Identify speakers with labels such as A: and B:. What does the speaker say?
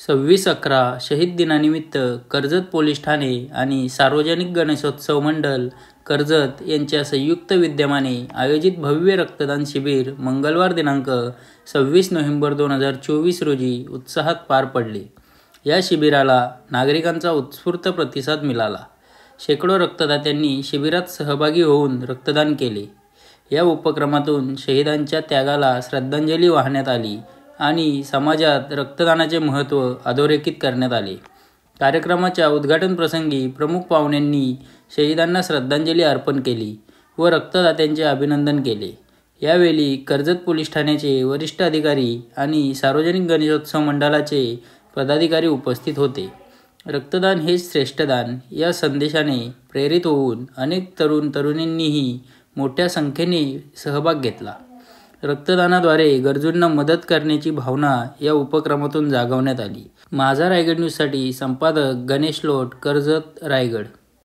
A: 26/11 शहीद दिनानिमित्त कर्जत पोलीस ठाणे आणि सार्वजनिक गणेशोत्सव मंडळ कर्जत यांच्या संयुक्त विद्यमाने आयोजित भव्य रक्तदान शिबिर मंगळवार दिनांक 26 नोव्हेंबर 2024 रोजी उत्साहात पार पडले. या शिबिराला नागरिकांचा उत्स्फूर्त प्रतिसाद मिळाला. शेकडो रक्तदात्यांनी शिबिरात सहभागी होऊन रक्तदान केले. या उपक्रमातून शहीदांच्या त्यागाला श्रद्धांजली वाहण्यात आली आणि समाजात रक्तदानाचे महत्त्व अधोरेखित करण्यात आले. कार्यक्रमाच्या उद्घाटन प्रसंगी प्रमुख पाहुण्यांनी शहीदांना श्रद्धांजली अर्पण केली व रक्तदात्यांचे अभिनंदन केले. यावेळी कर्जत पोलीस ठाण्याचे वरिष्ठ अधिकारी आणि सार्वजनिक गणेशोत्सव मंडळाचे पदाधिकारी उपस्थित होते. रक्तदान हेच श्रेष्ठदान या संदेशाने प्रेरित होऊन अनेक तरुणींनीही मोठ्या संख्येने सहभाग घेतला. रक्तदानाद्वारे गरजूंना मदत करण्याची भावना या उपक्रमातून जागवण्यात आली. माझा रायगड न्यूजसाठी संपादक गणेश लोट, कर्जत, रायगड.